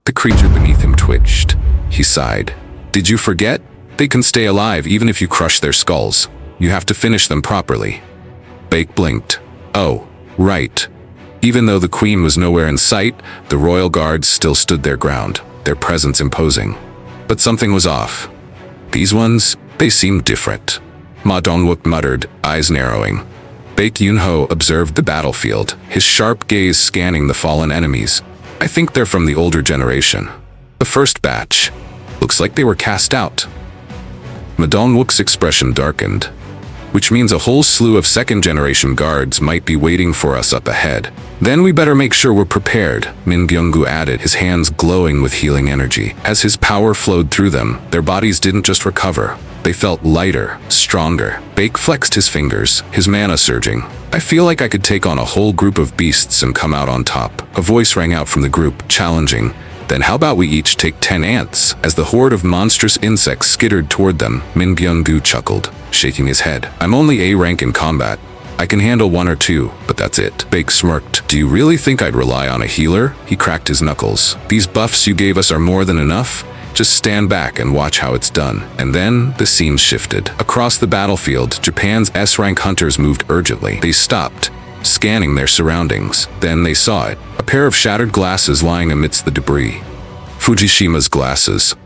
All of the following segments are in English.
The creature beneath him twitched. He sighed. Did you forget? They can stay alive even if you crush their skulls. You have to finish them properly. Baek blinked. Oh, right. Even though the queen was nowhere in sight, the royal guards still stood their ground, their presence imposing. But something was off. These ones, they seemed different. Ma Dongwook muttered, eyes narrowing. Baek Yunho observed the battlefield, his sharp gaze scanning the fallen enemies. I think they're from the older generation. The first batch. Looks like they were cast out. Ma Dongwook's expression darkened. Which means a whole slew of second-generation guards might be waiting for us up ahead. Then we better make sure we're prepared, Min Byung-gu added, his hands glowing with healing energy. As his power flowed through them, their bodies didn't just recover. They felt lighter, stronger. Baek flexed his fingers, his mana surging. I feel like I could take on a whole group of beasts and come out on top. A voice rang out from the group, challenging. Then how about we each take 10 ants? As the horde of monstrous insects skittered toward them, Min Byung-gu chuckled, shaking his head. I'm only A rank in combat. I can handle 1 or 2, but that's it. Baek smirked. Do you really think I'd rely on a healer? He cracked his knuckles. These buffs you gave us are more than enough? Just stand back and watch how it's done. And then the scene shifted. Across the battlefield, Japan's S-rank hunters moved urgently. They stopped, scanning their surroundings. Then they saw it. A pair of shattered glasses lying amidst the debris. Fujishima's glasses.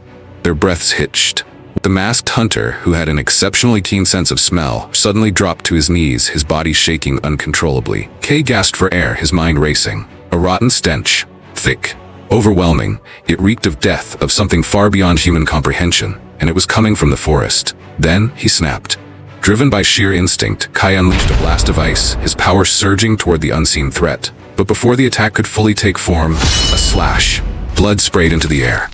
Their breaths hitched. The masked hunter, who had an exceptionally keen sense of smell, suddenly dropped to his knees, his body shaking uncontrollably. Kay gasped for air, his mind racing. A rotten stench. Thick. Overwhelming. It reeked of death, of something far beyond human comprehension, and it was coming from the forest. Then he snapped. Driven by sheer instinct, Kai unleashed a blast of ice, his power surging toward the unseen threat. But before the attack could fully take form, a slash. Blood sprayed into the air.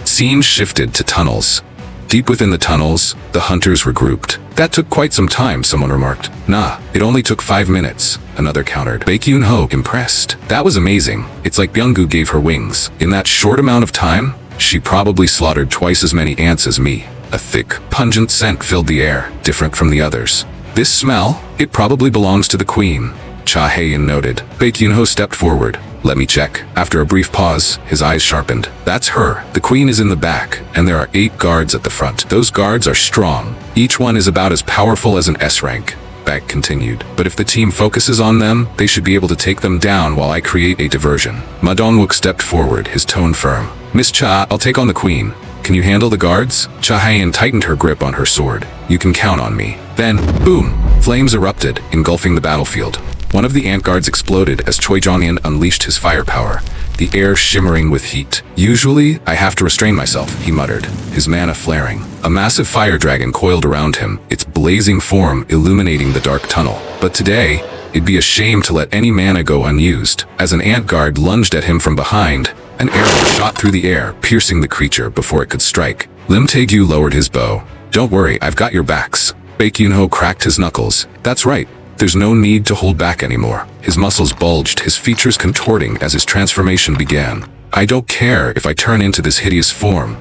Scene shifted to tunnels. Deep within the tunnels, the hunters regrouped. That took quite some time, someone remarked. Nah, it only took 5 minutes, another countered. Baek Yunho, impressed. That was amazing. It's like Byung-gu gave her wings. In that short amount of time, she probably slaughtered twice as many ants as me. A thick, pungent scent filled the air, different from the others. This smell, it probably belongs to the queen, Cha Hae-in noted. Baek Yunho stepped forward. Let me check. After a brief pause, his eyes sharpened. That's her. The queen is in the back, and there are 8 guards at the front. Those guards are strong. Each one is about as powerful as an S-rank. Baek continued. But if the team focuses on them, they should be able to take them down while I create a diversion. Ma Dongwook stepped forward, his tone firm. Miss Cha, I'll take on the queen. Can you handle the guards? Cha Hae-in tightened her grip on her sword. You can count on me. Then, boom! Flames erupted, engulfing the battlefield. One of the ant guards exploded as Choi Jong-in unleashed his firepower, the air shimmering with heat. Usually, I have to restrain myself, he muttered, his mana flaring. A massive fire dragon coiled around him, its blazing form illuminating the dark tunnel. But today, it'd be a shame to let any mana go unused. As an ant guard lunged at him from behind, an arrow shot through the air, piercing the creature before it could strike. Lim Tae-gyu lowered his bow. Don't worry, I've got your backs. Baek Yunho cracked his knuckles. That's right. There's no need to hold back anymore. His muscles bulged, his features contorting as his transformation began. I don't care if I turn into this hideous form.